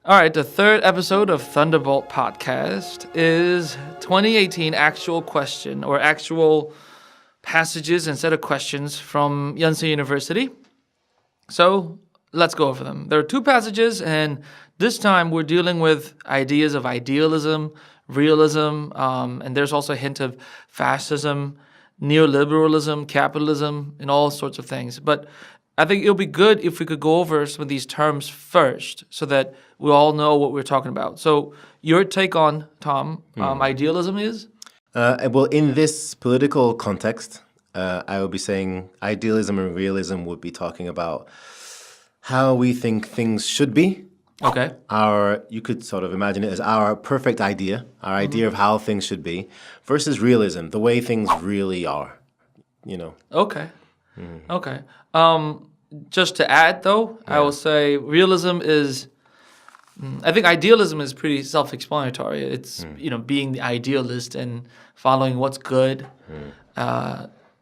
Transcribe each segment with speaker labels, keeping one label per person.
Speaker 1: All right, the third episode of Thunderbolt Podcast is 2018 actual question or actual passages instead of questions from Yonsei University. So let's go over them. There are two passages, and this time we're dealing with ideas of idealism, realism, and there's also a hint of fascism, neoliberalism, capitalism, and all sorts of things. But I think it'll be good if we could go over some of these terms first so that we all know what we're talking about. So your take on, Tom, idealism is?
Speaker 2: Well, in this political context, I would be saying idealism and realism would be talking about how we think things should be.
Speaker 1: Okay.
Speaker 2: You could sort of imagine it as our perfect idea, our idea of how things should be, versus realism, the way things really are, you know.
Speaker 1: Okay. Okay. Just to add, though, I will say realism is, I think idealism is pretty self-explanatory. It's, being the idealist and following what's good.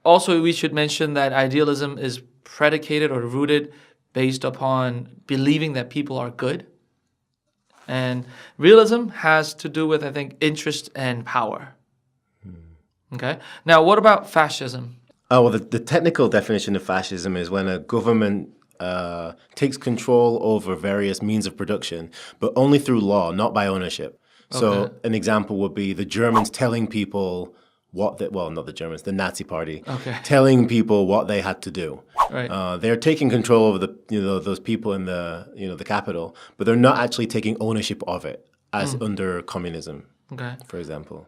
Speaker 1: Also, we should mention that idealism is predicated or rooted based upon believing that people are good. And realism has to do with, I think, interest and power. Okay. Now, what about fascism?
Speaker 2: Oh, well, the technical definition of fascism is when a government takes control over various means of production, but only through law, not by ownership. So an example would be the Germans telling people not the Germans, the Nazi Party, telling people what they had to do.
Speaker 1: Right.
Speaker 2: They're taking control over those people in the capital, but they're not actually taking ownership of it as under communism, for example.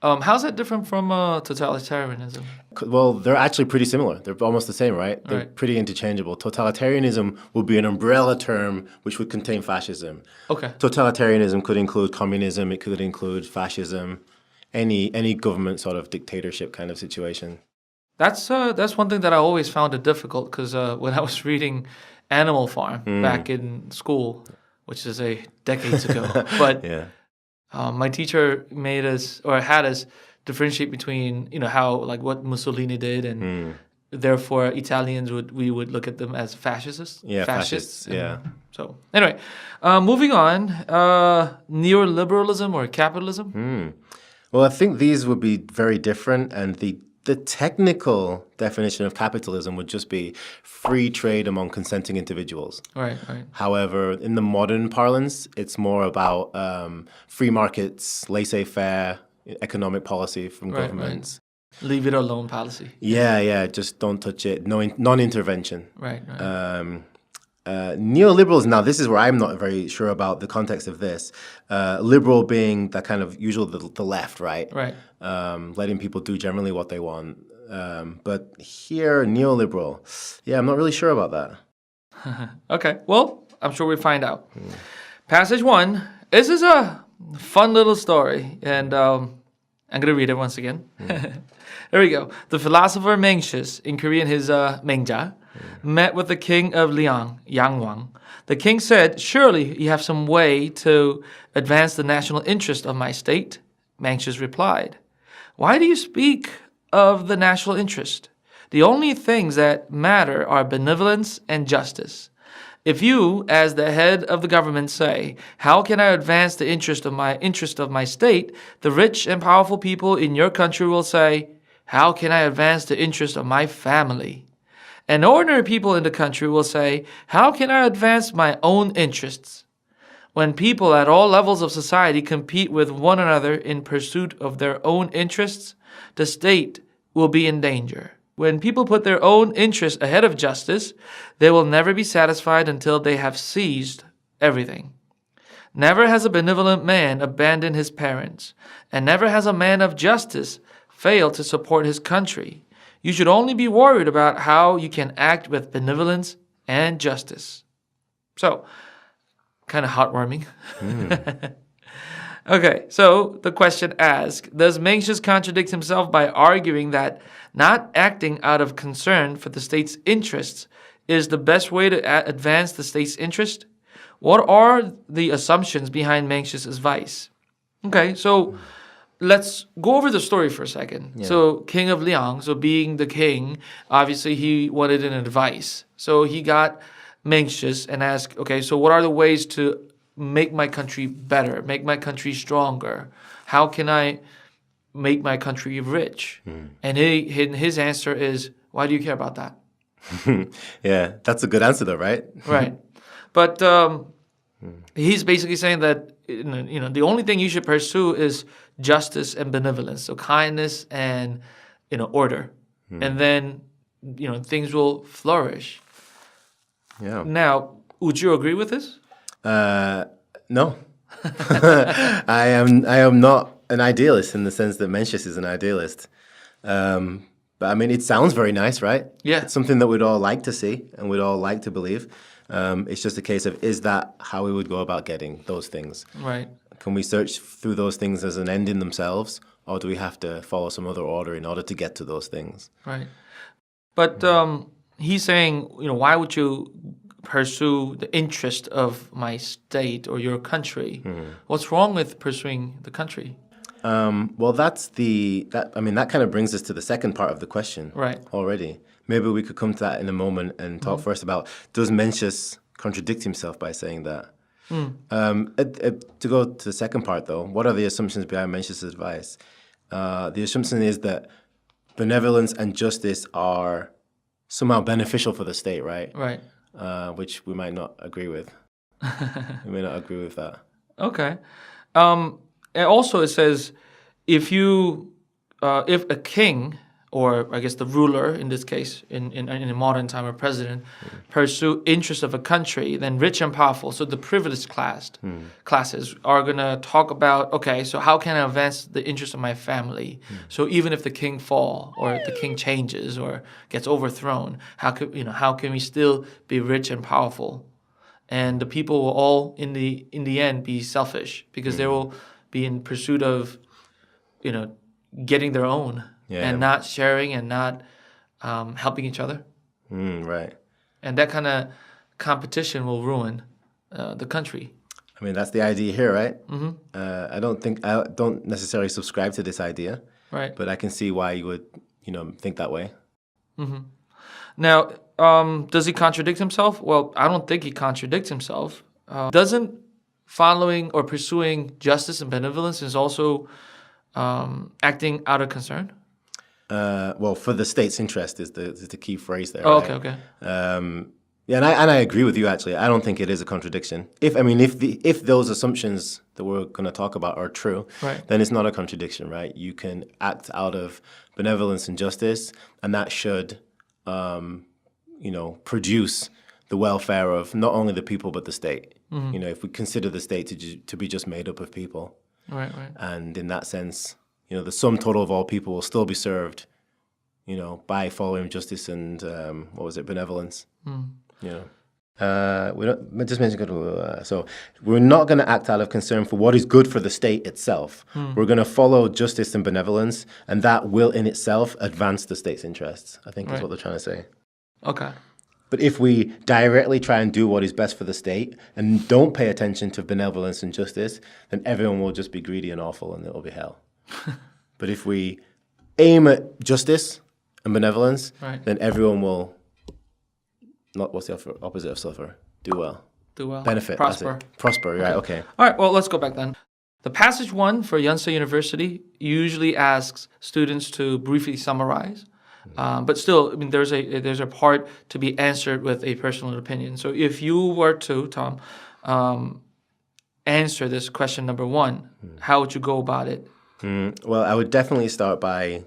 Speaker 1: How's that different from totalitarianism?
Speaker 2: Well, they're actually pretty similar. They're almost the same, right? They're pretty interchangeable. Totalitarianism would be an umbrella term which would contain fascism.
Speaker 1: Okay.
Speaker 2: Totalitarianism could include communism. It could include fascism, any government sort of dictatorship kind of situation.
Speaker 1: That's one thing that I always found it difficult because when I was reading Animal Farm back in school, which is decades ago, but my teacher had us differentiate between how what Mussolini did and therefore Italians we would look at them as fascists.
Speaker 2: Yeah, fascists. Yeah.
Speaker 1: So anyway, moving on, neoliberalism or capitalism.
Speaker 2: Well, I think these would be very different, and the technical definition of capitalism would just be free trade among consenting individuals.
Speaker 1: Right.
Speaker 2: However, in the modern parlance, it's more about free markets, laissez-faire economic policy from governments.
Speaker 1: Right. Leave it alone policy.
Speaker 2: Yeah, just don't touch it. No, non-intervention.
Speaker 1: Right.
Speaker 2: Neoliberals, now this is where I'm not very sure about the context of this. Liberal being that kind of usually the left, right?
Speaker 1: Right.
Speaker 2: Letting people do generally what they want. But here, neoliberal, I'm not really sure about that.
Speaker 1: Okay, well, I'm sure we'll find out. Passage 1. This is a fun little story, and I'm going to read it once again. Here we go. The philosopher Mencius, in Korean his Mengja, met with the king of Liang, Yang Wang. The king said, "Surely you have some way to advance the national interest of my state?" Mencius replied, "Why do you speak of the national interest? The only things that matter are benevolence and justice. If you, as the head of the government, say, 'How can I advance the interest of my state?' the rich and powerful people in your country will say, 'How can I advance the interest of my family?' And ordinary people in the country will say, 'How can I advance my own interests?' When people at all levels of society compete with one another in pursuit of their own interests, the state will be in danger. When people put their own interests ahead of justice, they will never be satisfied until they have seized everything. Never has a benevolent man abandoned his parents, and never has a man of justice failed to support his country. You should only be worried about how you can act with benevolence and justice." So, kind of heartwarming. Okay, so the question asked, does Mencius contradict himself by arguing that not acting out of concern for the state's interests is the best way to advance the state's interest? What are the assumptions behind Mencius' advice? Okay, so let's go over the story for a second. Yeah. So King of Liang, so being the king, obviously he wanted an advice. So he got Mencius and asked, okay, so what are the ways to make my country better, make my country stronger? How can I make my country rich? And his answer is, why do you care about that?
Speaker 2: Yeah, that's a good answer though, right?
Speaker 1: Right. But he's basically saying that the only thing you should pursue is justice and benevolence, so kindness and order, and then things will flourish.
Speaker 2: Yeah.
Speaker 1: Now, would you agree with this?
Speaker 2: No. I am not an idealist in the sense that Mencius is an idealist. But I mean, it sounds very nice, right?
Speaker 1: Yeah.
Speaker 2: It's something that we'd all like to see and we'd all like to believe. It's just a case of, is that how we would go about getting those things?
Speaker 1: Right.
Speaker 2: Can we search through those things as an end in themselves, or do we have to follow some other order in order to get to those things?
Speaker 1: Right. But he's saying, why would you pursue the interest of my state or your country? What's wrong with pursuing the country?
Speaker 2: Well, that kind of brings us to the second part of the question already. Maybe we could come to that in a moment and talk first about, does Mencius contradict himself by saying that? To go to the second part, though, what are the assumptions behind Mencius' advice? The assumption is that benevolence and justice are somehow beneficial for the state, right?
Speaker 1: Right.
Speaker 2: Which we might not agree with. We may not agree with that.
Speaker 1: Okay. And also it says, if a king, or I guess the ruler in this case, in a modern time, a president, pursue interests of a country, then rich and powerful, so the privileged classes are going to talk about, okay, so how can I advance the interests of my family? So even if the king fall, or the king changes, or gets overthrown, how can we still be rich and powerful? And the people will all, in the end, be selfish, because they will be in pursuit of, getting their own, and not sharing and not helping each other.
Speaker 2: Right.
Speaker 1: And that kind of competition will ruin the country.
Speaker 2: I mean, that's the idea here, right? I don't necessarily subscribe to this idea,
Speaker 1: Right.
Speaker 2: but I can see why you would, think that way.
Speaker 1: Now, does he contradict himself? Well, I don't think he contradicts himself. Doesn't following or pursuing justice and benevolence is also acting out of concern?
Speaker 2: Well, for the state's interest is the key phrase there.
Speaker 1: Oh,
Speaker 2: right?
Speaker 1: okay.
Speaker 2: Yeah, and I agree with you. Actually, I don't think it is a contradiction. If those assumptions that we're going to talk about are true, then it's not a contradiction, right? You can act out of benevolence and justice, and that should, produce the welfare of not only the people but the state. If we consider the state to be just made up of people,
Speaker 1: Right.
Speaker 2: and in that sense, the sum total of all people will still be served, by following justice and benevolence. We don't just mention so we're not going to act out of concern for what is good for the state itself. We're going to follow justice and benevolence, and that will in itself advance the state's interests. I think is what they're trying to say.
Speaker 1: Okay.
Speaker 2: But if we directly try and do what is best for the state and don't pay attention to benevolence and justice, then everyone will just be greedy and awful, and it will be hell. But if we aim at justice and benevolence, then everyone will not, what's the opposite of suffer? Do well.
Speaker 1: Do well.
Speaker 2: Benefit.
Speaker 1: Prosper.
Speaker 2: Prosper, right, okay.
Speaker 1: All right, well, let's go back then. The passage 1 for Yonsei University usually asks students to briefly summarize. But still, there's a part to be answered with a personal opinion. So if you were to, Tom, answer this question number 1, how would you go about it?
Speaker 2: Well, I would definitely start by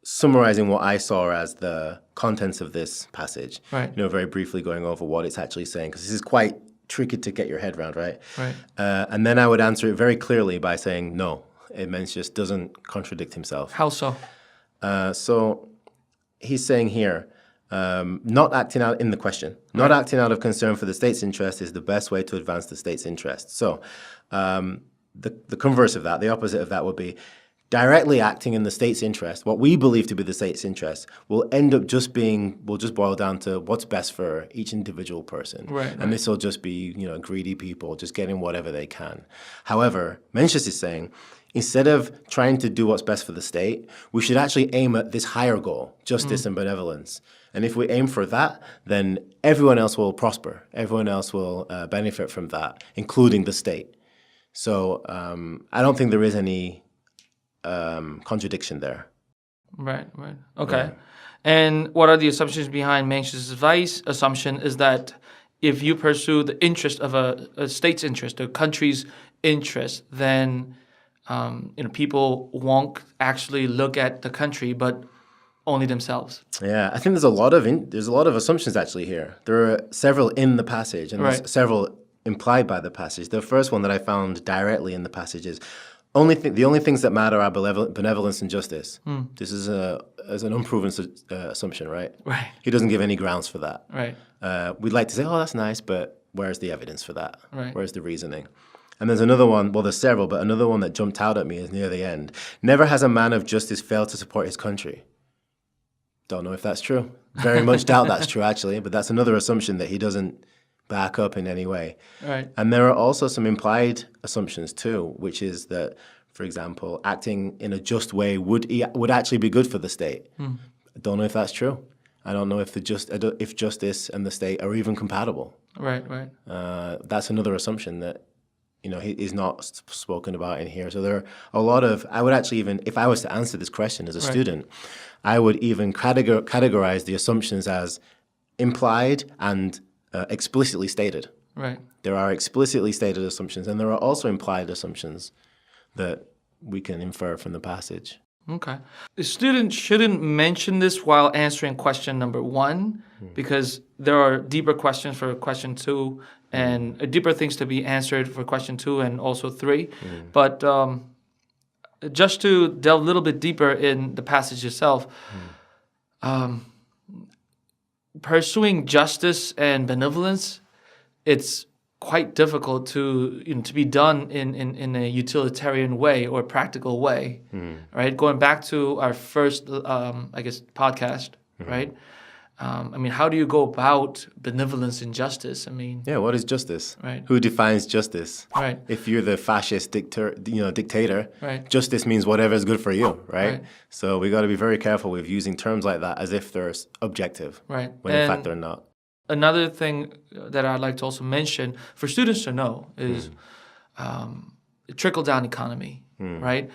Speaker 2: summarizing what I saw as the contents of this passage.
Speaker 1: Right.
Speaker 2: Very briefly going over what it's actually saying, because this is quite tricky to get your head around, right?
Speaker 1: Right.
Speaker 2: And then I would answer it very clearly by saying, no, Mencius doesn't contradict himself.
Speaker 1: How so?
Speaker 2: So he's saying here, not acting out in the question, not acting out of concern for the state's interest is the best way to advance the state's interest. So the converse of that, the opposite of that would be directly acting in the state's interest, what we believe to be the state's interest, will just boil down to what's best for each individual person.
Speaker 1: Right,
Speaker 2: and this will just be, greedy people just getting whatever they can. However, Mencius is saying, instead of trying to do what's best for the state, we should actually aim at this higher goal, justice and benevolence. And if we aim for that, then everyone else will prosper. Everyone else will benefit from that, including the state. So I don't think there is any contradiction there.
Speaker 1: Right. Okay. Yeah. And what are the assumptions behind Mencius's advice? Assumption is that if you pursue the interest of a state's interest, a country's interest, then people won't actually look at the country, but only themselves.
Speaker 2: Yeah, I think there's a lot of assumptions actually here. There are several in the passage, and there's several implied by the passage. The first one that I found directly in the passage is the only things that matter are benevolence and justice. This is an unproven assumption, right?
Speaker 1: Right.
Speaker 2: He doesn't give any grounds for that.
Speaker 1: Right.
Speaker 2: We'd like to say, oh, that's nice, but where's the evidence for that?
Speaker 1: Right.
Speaker 2: Where's the reasoning? And there's another one, well, there's several, but another one that jumped out at me is near the end. Never has a man of justice failed to support his country. Don't know if that's true. Very much doubt that's true, actually, but that's another assumption that he doesn't back up in any way.
Speaker 1: Right.
Speaker 2: And there are also some implied assumptions too, which is that, for example, acting in a just way would actually be good for the state. I don't know if that's true. I don't know if if justice and the state are even compatible.
Speaker 1: Right.
Speaker 2: That's another assumption that is not spoken about in here. So there are a lot of. I would actually even, if I was to answer this question as a student, I would even categorize the assumptions as implied and explicitly stated.
Speaker 1: Right.
Speaker 2: There are explicitly stated assumptions, and there are also implied assumptions that we can infer from the passage.
Speaker 1: Okay. The student shouldn't mention this while answering question number 1, because there are deeper questions for question 2 and deeper things to be answered for question 2 and also 3. But just to delve a little bit deeper in the passage itself, pursuing justice and benevolence, it's quite difficult to be done in a utilitarian way or practical way, right? Going back to our first, podcast, right? How do you go about benevolence and justice?
Speaker 2: What is justice?
Speaker 1: Right.
Speaker 2: Who defines justice?
Speaker 1: Right.
Speaker 2: If you're the fascist dictator,
Speaker 1: right.
Speaker 2: Justice means whatever is good for you, right? So we got to be very careful with using terms like that as if they're objective,
Speaker 1: right?
Speaker 2: When in fact they're not.
Speaker 1: Another thing that I'd like to also mention for students to know is trickle-down economy, right?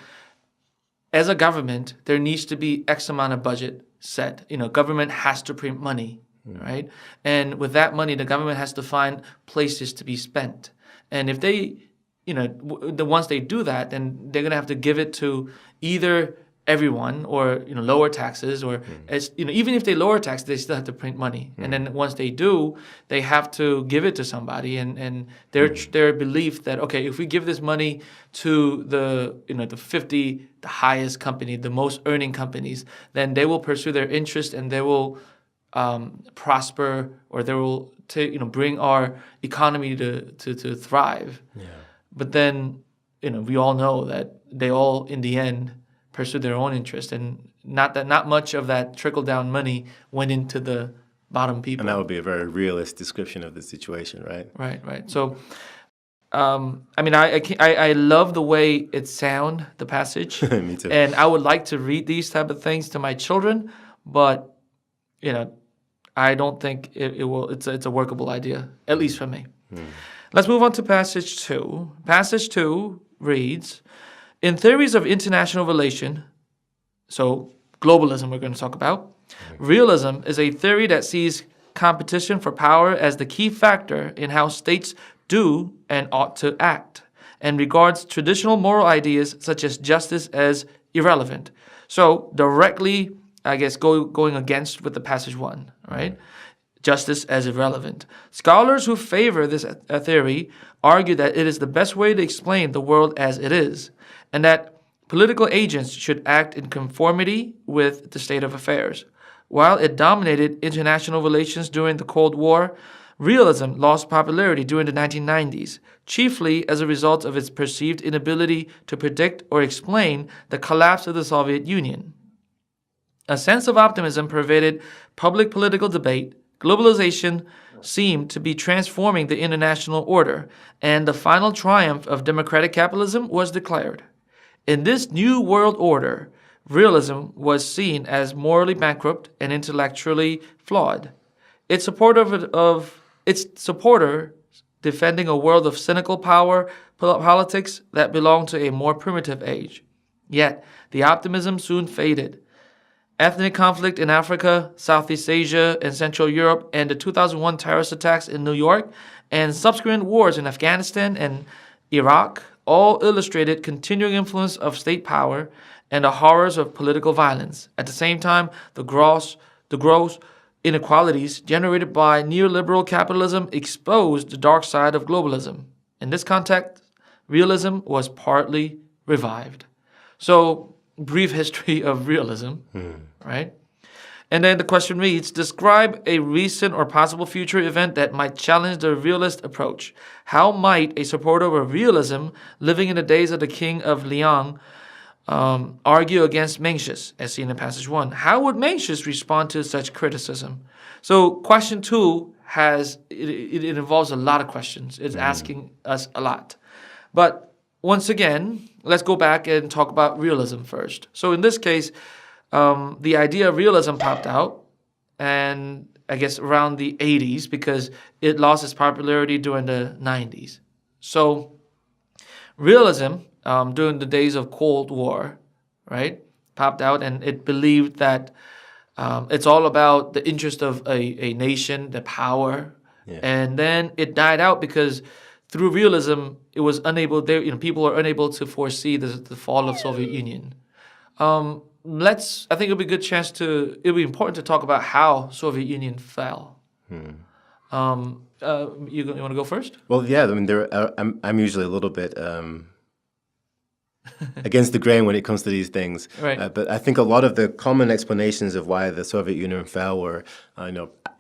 Speaker 1: As a government, there needs to be X amount of budget set. Government has to print money, right? And with that money, the government has to find places to be spent. And if they, once they do that, then they're going to have to give it to either everyone or lower taxes, or even if they lower taxes, they still have to print money. And then once they do, they have to give it to somebody, and their belief that, okay, if we give this money to the 50 the highest company, the most earning companies, then they will pursue their interest and they will prosper, or they will bring our economy to thrive. But then we all know that they all in the end pursue their own interest, and not much of that trickle-down money went into the bottom people.
Speaker 2: And that would be a very realist description of the situation, right?
Speaker 1: Right. So, I love the way it sounds, the passage.
Speaker 2: Me too.
Speaker 1: And I would like to read these type of things to my children, but I don't think it will. It's a workable idea, at least for me. Let's move on to passage 2. Passage 2 reads, in theories of international relation, so globalism we're going to talk about, realism is a theory that sees competition for power as the key factor in how states do and ought to act, and regards traditional moral ideas such as justice as irrelevant. So directly, going against with the passage 1, right? Justice as irrelevant. Scholars who favor this theory argue that it is the best way to explain the world as it is, and that political agents should act in conformity with the state of affairs. While it dominated international relations during the Cold War, realism lost popularity during the 1990s, chiefly as a result of its perceived inability to predict or explain the collapse of the Soviet Union. A sense of optimism pervaded public political debate. Globalization seemed to be transforming the international order, and the final triumph of democratic capitalism was declared. In this new world order, realism was seen as morally bankrupt and intellectually flawed. Its supporter defending a world of cynical power politics that belonged to a more primitive age. Yet, the optimism soon faded. Ethnic conflict in Africa, Southeast Asia, and Central Europe, and the 2001 terrorist attacks in New York, and subsequent wars in Afghanistan and Iraq all illustrated continuing influence of state power and the horrors of political violence. At the same time, the gross inequalities generated by neoliberal capitalism exposed the dark side of globalism. In this context, realism was partly revived. So, brief history of realism, right? And then the question reads, describe a recent or possible future event that might challenge the realist approach. How might a supporter of realism living in the days of the king of Liang argue against Mencius, as seen in passage 1? How would Mencius respond to such criticism? So question 2 it involves a lot of questions. It's asking us a lot. But once again, let's go back and talk about realism first. So in this case, the idea of realism popped out, and I guess around the 80s because it lost its popularity during the 90s. So realism, during the days of Cold War, right, popped out, and it believed that it's all about the interest of a nation, the power, and then it died out because through realism, it was unable. People are unable to foresee the fall of Soviet Union. I think it'll be a good chance it'll be important to talk about how Soviet Union fell. You want to go first?
Speaker 2: Well, yeah, I mean, I'm usually a little bit against the grain when it comes to these things.
Speaker 1: Right.
Speaker 2: But I think a lot of the common explanations of why the Soviet Union fell were,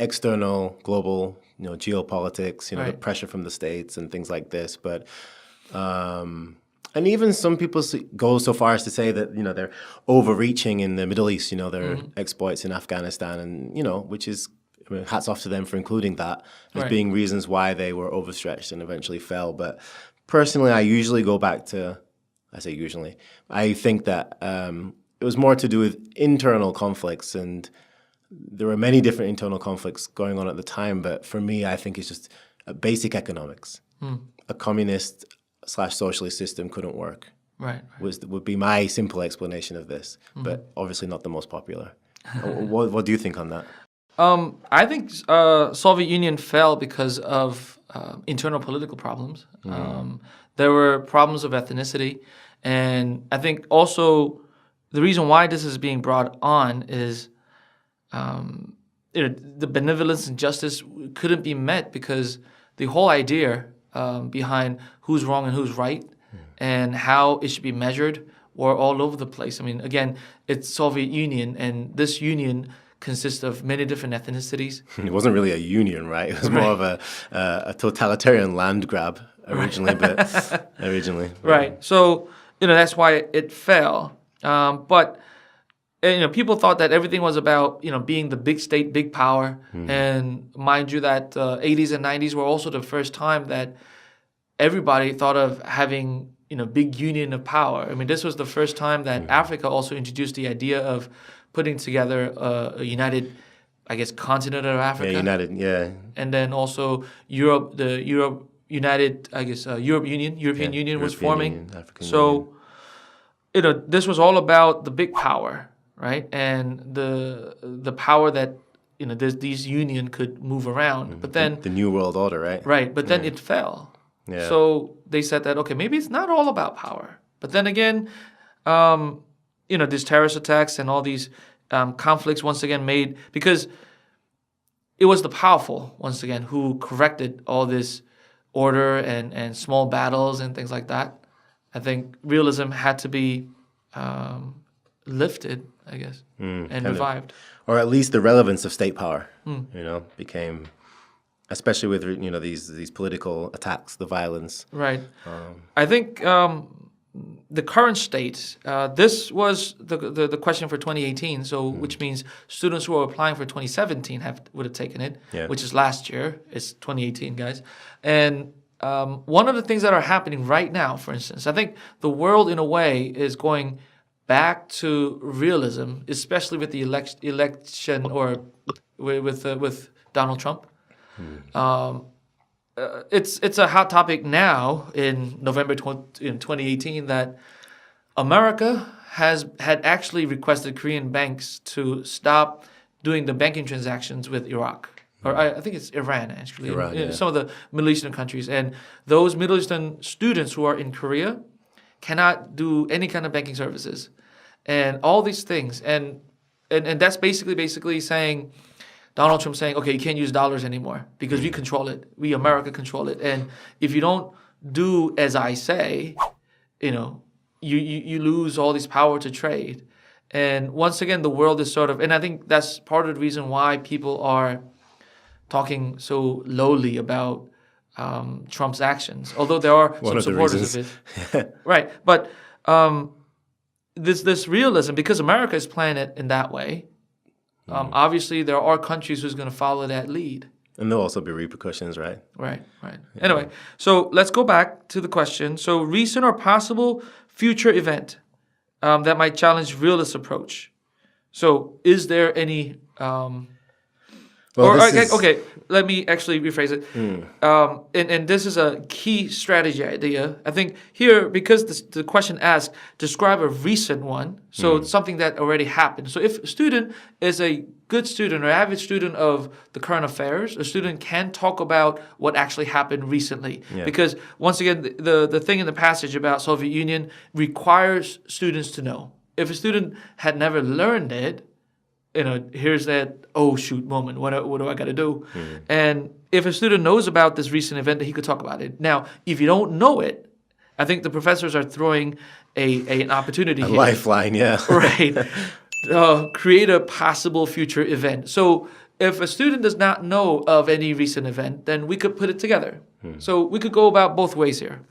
Speaker 2: external, global, geopolitics, the pressure from the states and things like this. But and even some people go so far as to say that they're overreaching in the Middle East. Their exploits in Afghanistan, and which is, hats off to them for including that as being reasons why they were overstretched and eventually fell. But personally, I think that it was more to do with internal conflicts, and there were many different internal conflicts going on at the time. But for me, I think it's just basic economics. A communist/socialist system couldn't work.
Speaker 1: Right.
Speaker 2: Would be my simple explanation of this, but obviously not the most popular. What do you think on that?
Speaker 1: I think Soviet Union fell because of internal political problems. There were problems of ethnicity, and I think also the reason why this is being brought on is the benevolence and justice couldn't be met because the whole idea behind who's wrong and who's right and how it should be measured were all over the place. I mean, again, it's Soviet Union, and this union consists of many different ethnicities.
Speaker 2: It wasn't really a union, right? It was more of a totalitarian land grab originally,
Speaker 1: Right. So, that's why it fell. But people thought that everything was about, being the big state, big power. And mind you that 80s and 90s were also the first time that everybody thought of having, big union of power. I mean, this was the first time that Africa also introduced the idea of putting together a united, I guess, continent of Africa.
Speaker 2: Yeah, united, yeah.
Speaker 1: And then also Europe, European Union was forming. So, this was all about the big power, right? And the power that, these union could move around. But then
Speaker 2: the New World Order, right?
Speaker 1: Right, but then it fell.
Speaker 2: Yeah.
Speaker 1: So they said that, okay, maybe it's not all about power. But then again, these terrorist attacks and all these conflicts once again made, because it was the powerful, once again, who corrected all this order and small battles and things like that. I think realism had to be lifted, I guess, and revived.
Speaker 2: Or at least the relevance of state power, became, especially with, these political attacks, the violence.
Speaker 1: Right. I think the current state, this was the question for 2018, so which means students who are applying for 2017 would have taken it, which is last year. It's 2018, guys. And one of the things that are happening right now, for instance, I think the world in a way is going back to realism, especially with the election or with Donald Trump. It's a hot topic now in November 2018 that America had actually requested Korean banks to stop doing the banking transactions with Iraq. Or I think it's Iran, actually.
Speaker 2: Iran, yeah.
Speaker 1: Some of the Middle Eastern countries. And those Middle Eastern students who are in Korea cannot do any kind of banking services. And all these things. And that's basically saying, Donald Trump saying, okay, you can't use dollars anymore because we control it. We, America, control it. And if you don't do as I say, you lose all this power to trade. And once again, the world is sort of, and I think that's part of the reason why people are talking so lowly about Trump's actions, although there are some supporters of it. Right. But this realism, because America is playing it in that way, obviously there are countries who's going to follow that lead.
Speaker 2: And there'll also be repercussions, right?
Speaker 1: Right. Anyway, so let's go back to the question. So recent or possible future event that might challenge realist approach. So is there any... Okay, let me actually rephrase it. And this is a key strategy idea. I think here, because the question asks, describe a recent one, so it's something that already happened. So if a student is a good student or avid student of the current affairs, a student can talk about what actually happened recently. Yeah. Because once again, the thing in the passage about Soviet Union requires students to know. If a student had never learned it, here's that, oh, shoot moment. What do I got to do? And if a student knows about this recent event, that he could talk about it. Now, if you don't know it, I think the professors are throwing an opportunity here.
Speaker 2: Lifeline, yeah.
Speaker 1: Right. Create a possible future event. So if a student does not know of any recent event, then we could put it together. So we could go about both ways here.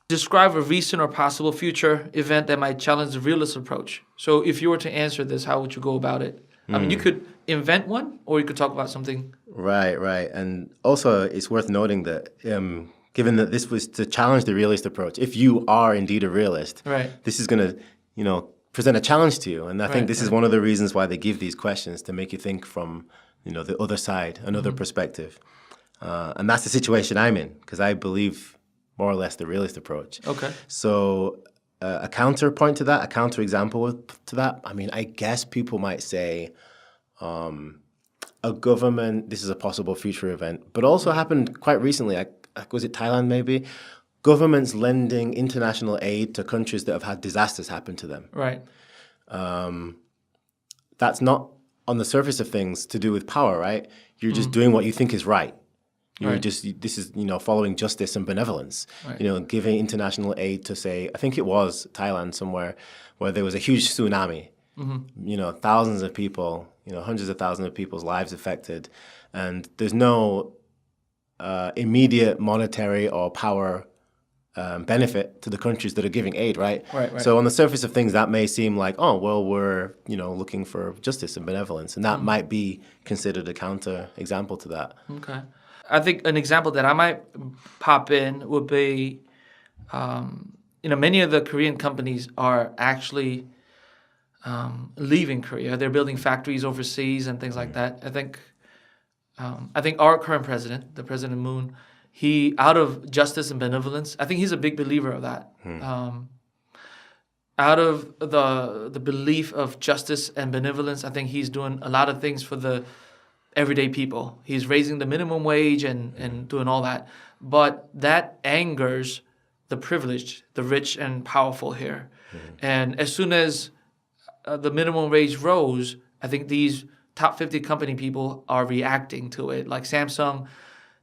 Speaker 1: Describe a recent or possible future event that might challenge the realist approach. So if you were to answer this, how would you go about it? I mean, you could invent one, or you could talk about something. Right.
Speaker 2: And also, it's worth noting that given that this was to challenge the realist approach, if you are indeed a realist, this is going to, present a challenge to you. And I think this is one of the reasons why they give these questions, to make you think from, the other side, another perspective. And that's the situation I'm in, because I believe more or less the realist approach.
Speaker 1: Okay.
Speaker 2: So a counterpoint to that, a counterexample to that, I mean, I guess people might say a government, this is a possible future event, but also happened quite recently, was it Thailand maybe? Governments lending international aid to countries that have had disasters happen to them.
Speaker 1: Right.
Speaker 2: That's not, on the surface of things, to do with power, right? You're just doing what you think is right. This is, following justice and benevolence, giving international aid to, say, I think it was Thailand somewhere, where there was a huge tsunami, thousands of people, hundreds of thousands of people's lives affected. And there's no immediate monetary or power benefit to the countries that are giving aid, right?
Speaker 1: Right.
Speaker 2: So on the surface of things, that may seem like, oh, well, we're, looking for justice and benevolence. And that might be considered a counter example to that.
Speaker 1: Okay. I think an example that I might pop in would be, many of the Korean companies are actually leaving Korea. They're building factories overseas and things like that. I think our current president, the President Moon, he, out of justice and benevolence, I think he's a big believer of that. Out of the belief of justice and benevolence, I think he's doing a lot of things for the everyday people. He's raising the minimum wage and doing all that. But that angers the privileged, the rich and powerful here. And as soon as the minimum wage rose, I think these top 50 company people are reacting to it. Like Samsung,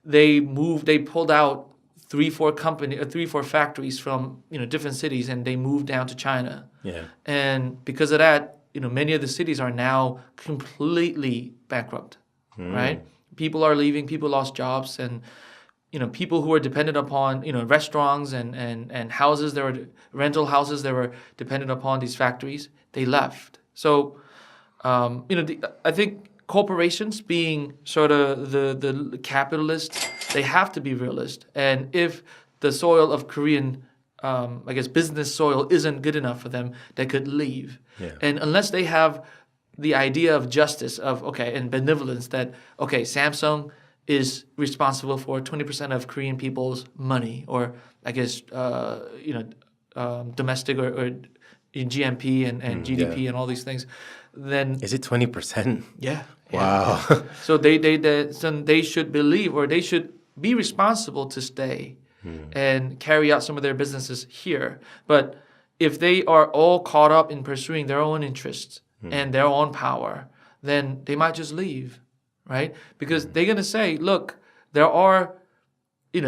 Speaker 1: they pulled out 3-4 factories from different cities, and they moved down to China.
Speaker 2: Yeah.
Speaker 1: And because of that, many of the cities are now completely bankrupt. Right? People are leaving, people lost jobs, and people who were dependent upon restaurants and houses, there were rental houses that were dependent upon these factories, they left. So I think corporations, being sort of the capitalists, they have to be realist. And if the soil of Korean I guess, business soil isn't good enough for them, they could leave.
Speaker 2: Yeah.
Speaker 1: And unless they have the idea of justice, and benevolence, that, Samsung is responsible for 20% of Korean people's money, or I guess, domestic or in GMP and GDP and all these things, then...
Speaker 2: Is it 20%?
Speaker 1: Yeah.
Speaker 2: Wow.
Speaker 1: Yeah. So they should believe, or they should be responsible to stay and carry out some of their businesses here. But if they are all caught up in pursuing their own interests and their own power, then they might just leave, right? Because they're going to say, look, there are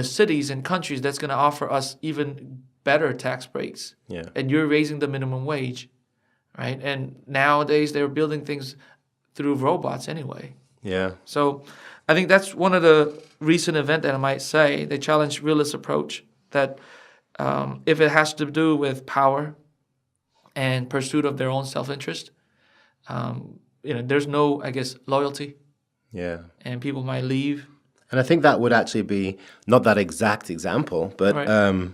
Speaker 1: cities and countries that's going to offer us even better tax breaks.
Speaker 2: Yeah.
Speaker 1: And you're raising the minimum wage, right? And nowadays they're building things through robots anyway.
Speaker 2: Yeah.
Speaker 1: So I think that's one of the recent events that I might say. They challenge realist approach that if it has to do with power and pursuit of their own self-interest, there's no, I guess, loyalty.
Speaker 2: Yeah.
Speaker 1: And people might leave.
Speaker 2: And I think that would actually be not that exact example, but
Speaker 1: Right.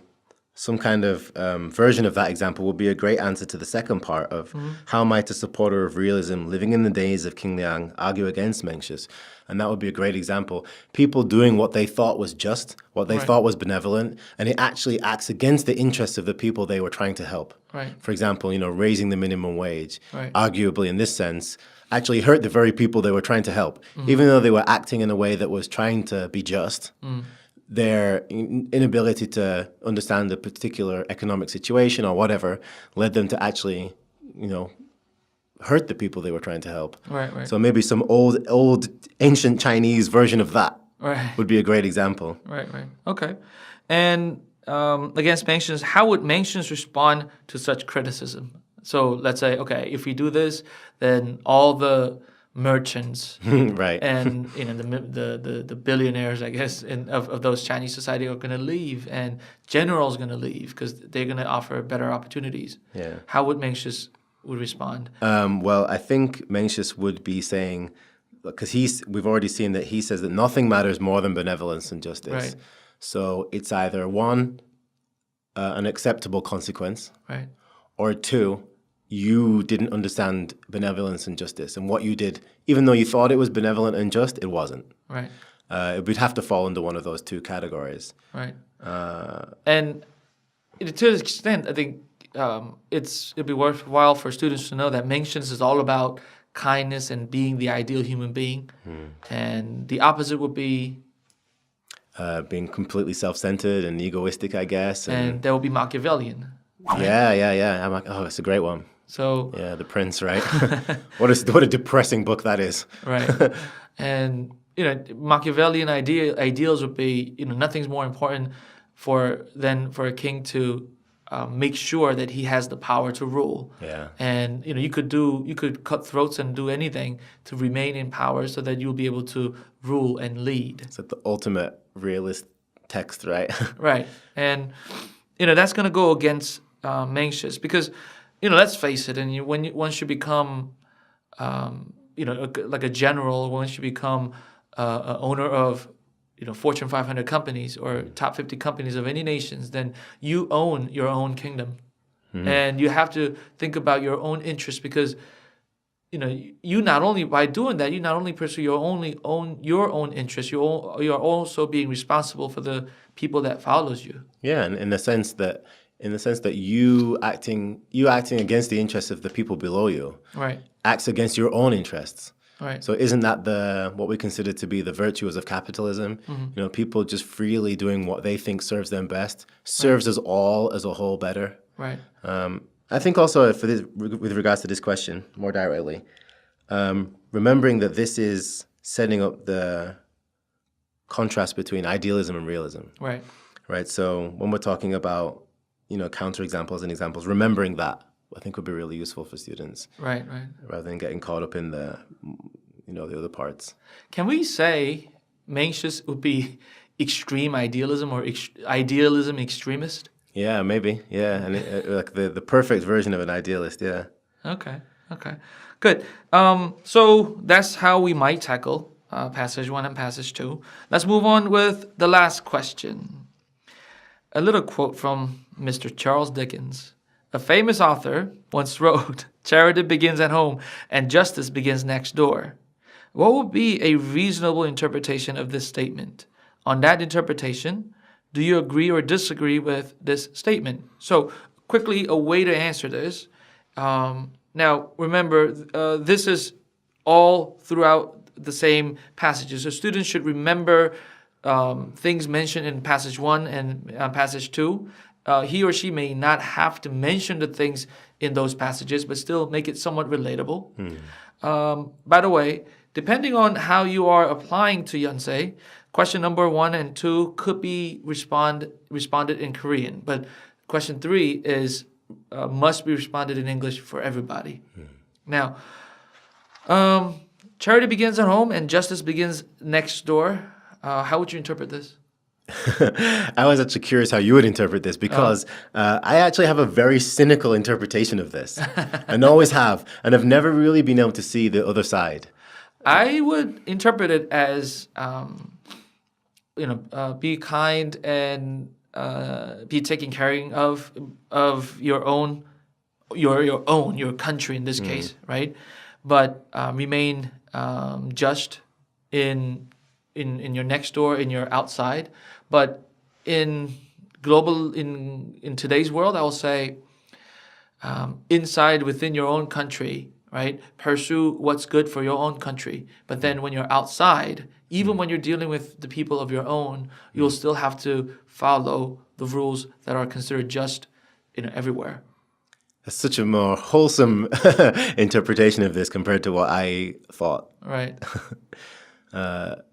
Speaker 2: Some kind of version of that example would be a great answer to the second part of how might a supporter of realism living in the days of King Liang argue against Mencius? And that would be a great example. People doing what they thought was just, what they
Speaker 1: Right.
Speaker 2: thought was benevolent, and it actually acts against the interests of the people they were trying to help.
Speaker 1: Right.
Speaker 2: For example, raising the minimum wage,
Speaker 1: Right.
Speaker 2: arguably in this sense, actually hurt the very people they were trying to help. Even though they were acting in a way that was trying to be just, their inability to understand a particular economic situation or whatever led them to actually, hurt the people they were trying to help.
Speaker 1: Right, right.
Speaker 2: So maybe some old ancient Chinese version of that
Speaker 1: Right.
Speaker 2: would be a great example.
Speaker 1: Right, right. Okay. And against Mencius, how would Mencius respond to such criticism? So let's say, if we do this, then all the merchants
Speaker 2: Right.
Speaker 1: and the billionaires, I guess, of those Chinese society are going to leave, and generals going to leave because they're going to offer better opportunities.
Speaker 2: Yeah.
Speaker 1: How would Mencius would respond?
Speaker 2: Well, I think Mencius would be saying, because we've already seen that he says that nothing matters more than benevolence and justice.
Speaker 1: Right.
Speaker 2: So it's either one, an acceptable consequence,
Speaker 1: Right.
Speaker 2: or two, you didn't understand benevolence and justice. And what you did, even though you thought it was benevolent and just, it wasn't.
Speaker 1: Right.
Speaker 2: It would have to fall under one of those two categories.
Speaker 1: Right. And to this extent, I think it'd be worthwhile for students to know that Mencius is all about kindness and being the ideal human being. And the opposite would be...
Speaker 2: being completely self-centered and egoistic, I guess.
Speaker 1: And there will be Machiavellian.
Speaker 2: Yeah. I'm like, it's a great one.
Speaker 1: So...
Speaker 2: Yeah, The Prince, right? What a depressing book that is.
Speaker 1: Right. And, Machiavellian ideals would be, nothing's more important than for a king to make sure that he has the power to rule.
Speaker 2: Yeah.
Speaker 1: And, you could cut throats and do anything to remain in power so that you'll be able to rule and lead.
Speaker 2: It's like the ultimate realist text, right?
Speaker 1: Right. And, that's going to go against Mencius because, let's face it, and once you become, like a general, once you become an owner of, Fortune 500 companies or top 50 companies of any nations, then you own your own kingdom. And you have to think about your own interests because, you not only, by doing that, you not only pursue your own interests, you're also being responsible for the people that follows you.
Speaker 2: Yeah, and in the sense that you acting against the interests of the people below you,
Speaker 1: Right.
Speaker 2: acts against your own interests.
Speaker 1: Right.
Speaker 2: So isn't that what we consider to be the virtues of capitalism? People just freely doing what they think serves them best, serves us all as a whole better.
Speaker 1: Right.
Speaker 2: I think also with regards to this question more directly, remembering that this is setting up the contrast between idealism and realism.
Speaker 1: Right.
Speaker 2: Right. So when we're talking about counterexamples and examples, remembering that I think would be really useful for students.
Speaker 1: Right. Right.
Speaker 2: Rather than getting caught up in the the other parts.
Speaker 1: Can we say Mencius would be extreme idealism or idealism extremist?
Speaker 2: Yeah, maybe. Yeah, and like the perfect version of an idealist. Yeah.
Speaker 1: Okay. Good. So that's how we might tackle passage 1 and passage 2. Let's move on with the last question. a little quote from Mr. Charles Dickens. A famous author once wrote, "Charity begins at home and justice begins next door." What would be a reasonable interpretation of this statement? On that interpretation, do you agree or disagree with this statement? So, quickly, a way to answer this. Now, remember, this is all throughout the same passages. So students should remember things mentioned in passage 1 and passage 2. He or she may not have to mention the things in those passages, but still make it somewhat relatable. By the way, depending on how you are applying to Yonsei, question number 1 and 2 could be responded in Korean, but question 3 is must be responded in English for everybody. Now, charity begins at home and justice begins next door. How would you interpret this?
Speaker 2: I was actually curious how you would interpret this because I actually have a very cynical interpretation of this and always have, and I've never really been able to see the other side.
Speaker 1: I would interpret it as, be kind and be taking care of your own, your country in this case, right? But remain just in your next door, in your outside. But in today's world, I will say inside within your own country, right? Pursue what's good for your own country. But then when you're outside, even when you're dealing with the people of your own, you'll still have to follow the rules that are considered just everywhere.
Speaker 2: That's such a more wholesome interpretation of this compared to what I thought.
Speaker 1: Right.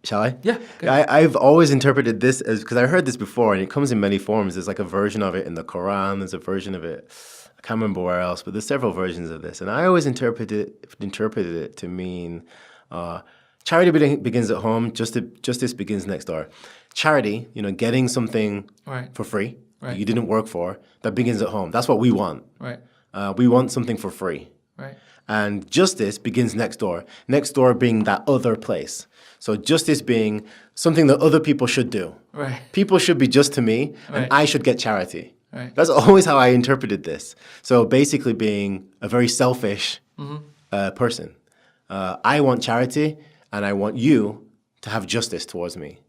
Speaker 2: Shall I?
Speaker 1: Yeah.
Speaker 2: I've always interpreted this as, because I heard this before, and it comes in many forms. There's like a version of it in the Quran. There's a version of it, I can't remember where else, but there's several versions of this. And I always interpreted it to mean charity begins at home, justice begins next door. Charity, getting something for free that you didn't work for, that begins at home. That's what we want.
Speaker 1: Right.
Speaker 2: We want something for free.
Speaker 1: Right.
Speaker 2: And justice begins next door. Next door being that other place. So justice being something that other people should do.
Speaker 1: Right.
Speaker 2: People should be just to me, and
Speaker 1: Right.
Speaker 2: I should get charity.
Speaker 1: Right.
Speaker 2: That's always how I interpreted this. So basically being a very selfish person. I want charity, and I want you to have justice towards me.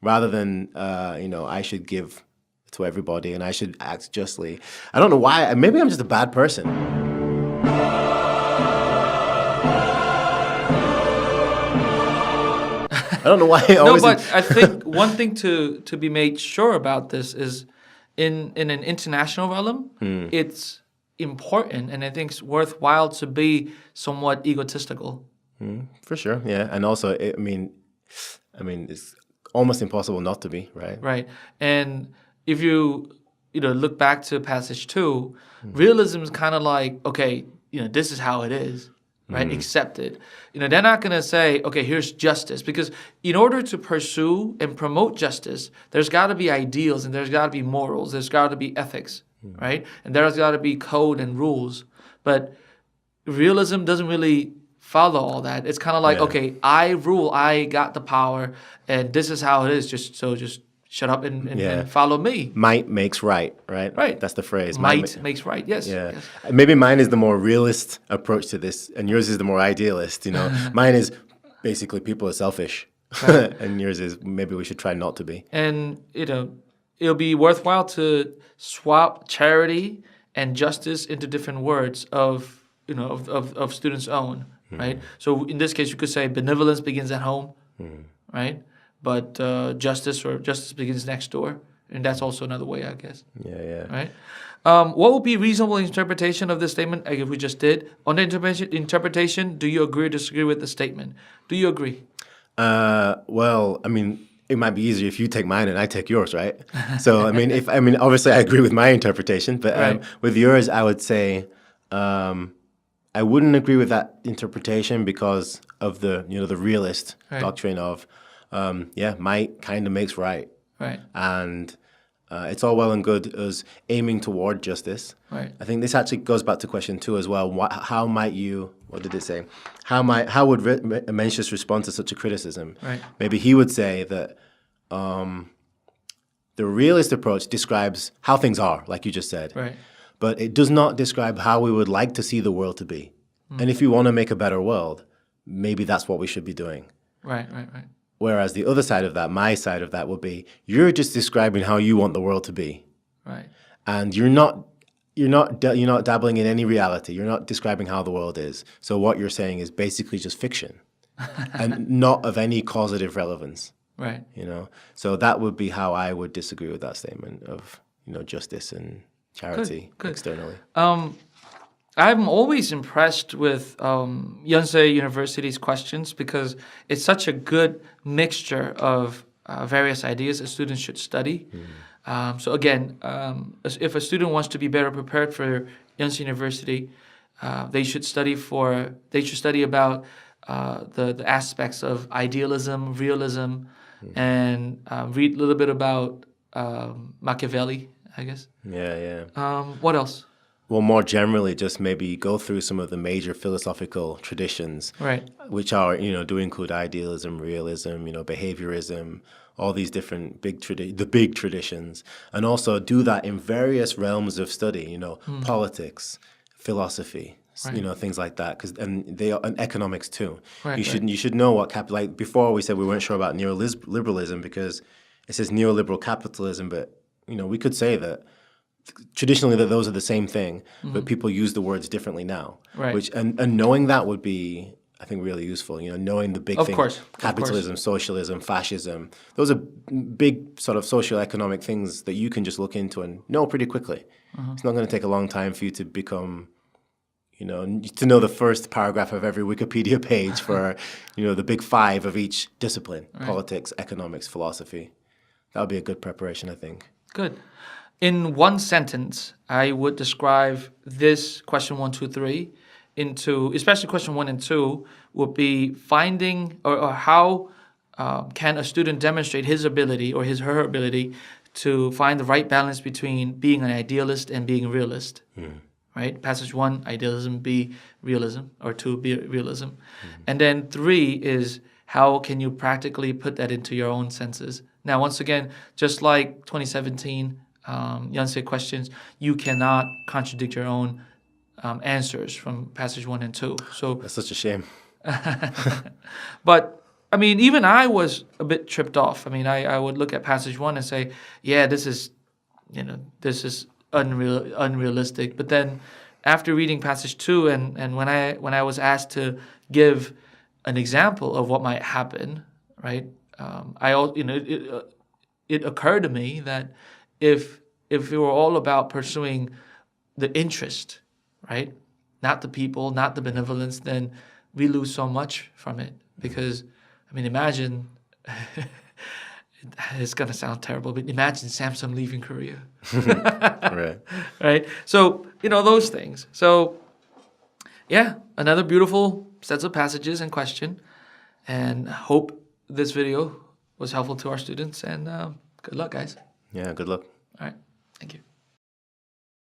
Speaker 2: Rather than, I should give to everybody and I should act justly. I don't know why. Maybe I'm just a bad person. I don't know why.
Speaker 1: I think one thing to be made sure about this is in an international realm, it's important and I think it's worthwhile to be somewhat egotistical.
Speaker 2: For sure, yeah. And also, it's almost impossible not to be, right?
Speaker 1: Right. And if you look back to passage 2, realism is kind of like, okay, this is how it is. Right, accept it. They're not going to say, okay, here's justice. Because in order to pursue and promote justice, there's got to be ideals and there's got to be morals. There's got to be ethics, right? And there's got to be code and rules. But realism doesn't really follow all that. It's kind of like, okay, I rule, I got the power, and this is how it is. Just shut up and follow me.
Speaker 2: Might makes right, right?
Speaker 1: Right.
Speaker 2: That's the phrase.
Speaker 1: Might makes right, yes.
Speaker 2: Yeah.
Speaker 1: Yes.
Speaker 2: Maybe mine is the more realist approach to this, and yours is the more idealist, Mine is basically people are selfish, and yours is maybe we should try not to be.
Speaker 1: And, it'll be worthwhile to swap charity and justice into different words of students' own, right? So in this case, you could say benevolence begins at home, right? But justice begins next door, and that's also another way, I guess.
Speaker 2: Yeah.
Speaker 1: Right. What would be reasonable interpretation of this statement? Like if we just did on the interpretation, do you agree or disagree with the statement? Do you agree?
Speaker 2: Well, it might be easier if you take mine and I take yours, right? So obviously I agree with my interpretation, but with yours, I would say I wouldn't agree with that interpretation because of the the realist doctrine of. Might kind of makes right.
Speaker 1: Right.
Speaker 2: And it's all well and good as aiming toward justice.
Speaker 1: Right.
Speaker 2: I think this actually goes back to question 2 as well. How might you, what did it say? How would Mencius respond to such a criticism?
Speaker 1: Right.
Speaker 2: Maybe he would say that The realist approach describes how things are, like you just said.
Speaker 1: Right.
Speaker 2: But it does not describe how we would like to see the world to be. And if we want to make a better world, maybe that's what we should be doing.
Speaker 1: Right.
Speaker 2: Whereas the other side of that, my side of that would be, you're just describing how you want the world to be.
Speaker 1: Right.
Speaker 2: And you're not dabbling in any reality. You're not describing how the world is. So what you're saying is basically just fiction and not of any causative relevance.
Speaker 1: Right.
Speaker 2: You know, so that would be how I would disagree with that statement of, justice and charity
Speaker 1: Good.
Speaker 2: externally.
Speaker 1: I'm always impressed with Yonsei University's questions because it's such a good mixture of various ideas that students should study. So again, if a student wants to be better prepared for Yonsei University, they should study about the aspects of idealism, realism, and read a little bit about Machiavelli, I guess.
Speaker 2: Yeah.
Speaker 1: What else?
Speaker 2: Well, more generally, just maybe go through some of the major philosophical traditions,
Speaker 1: Right.
Speaker 2: which are, do include idealism, realism, behaviorism, all these different big traditions, and also do that in various realms of study, politics, philosophy,
Speaker 1: Right.
Speaker 2: Things like that, and economics too.
Speaker 1: Right,
Speaker 2: You should know what like before we said we weren't sure about neoliberalism because it says neoliberal capitalism, but we could say that traditionally that those are the same thing, but people use the words differently now.
Speaker 1: Right.
Speaker 2: Which and knowing that would be, I think, really useful. Knowing the big
Speaker 1: Of
Speaker 2: things,
Speaker 1: course.
Speaker 2: capitalism, socialism, fascism. Those are big sort of socioeconomic things that you can just look into and know pretty quickly. It's not going to take a long time for you to become, to know the first paragraph of every Wikipedia page for, the big five of each discipline: politics, economics, philosophy. That would be a good preparation, I think.
Speaker 1: Good. In one sentence, I would describe this question 1, 2, 3 into, especially question 1 and 2, would be finding or how can a student demonstrate his ability or his or her ability to find the right balance between being an idealist and being a realist. Right? Passage 1, idealism, B, realism, or 2, B, realism. And then 3 is how can you practically put that into your own senses. Now, once again, just like 2017, Yonsei questions, you cannot contradict your own answers from passage 1 and 2. So
Speaker 2: That's such a shame.
Speaker 1: But I mean, even I was a bit tripped off. I mean, I would look at passage 1 and say, yeah, this is unrealistic. But then after reading passage 2 and when I was asked to give an example of what might happen, right? It occurred to me that if we were all about pursuing the interest, right, not the people, not the benevolence, then we lose so much from it. Because, I mean, imagine, it's going to sound terrible, but imagine Samsung leaving Korea.
Speaker 2: Right.
Speaker 1: Right? So, those things. So, yeah, another beautiful sets of passages and question. And hope this video was helpful to our students. And good luck, guys.
Speaker 2: Yeah, good luck.
Speaker 1: All right. Thank you.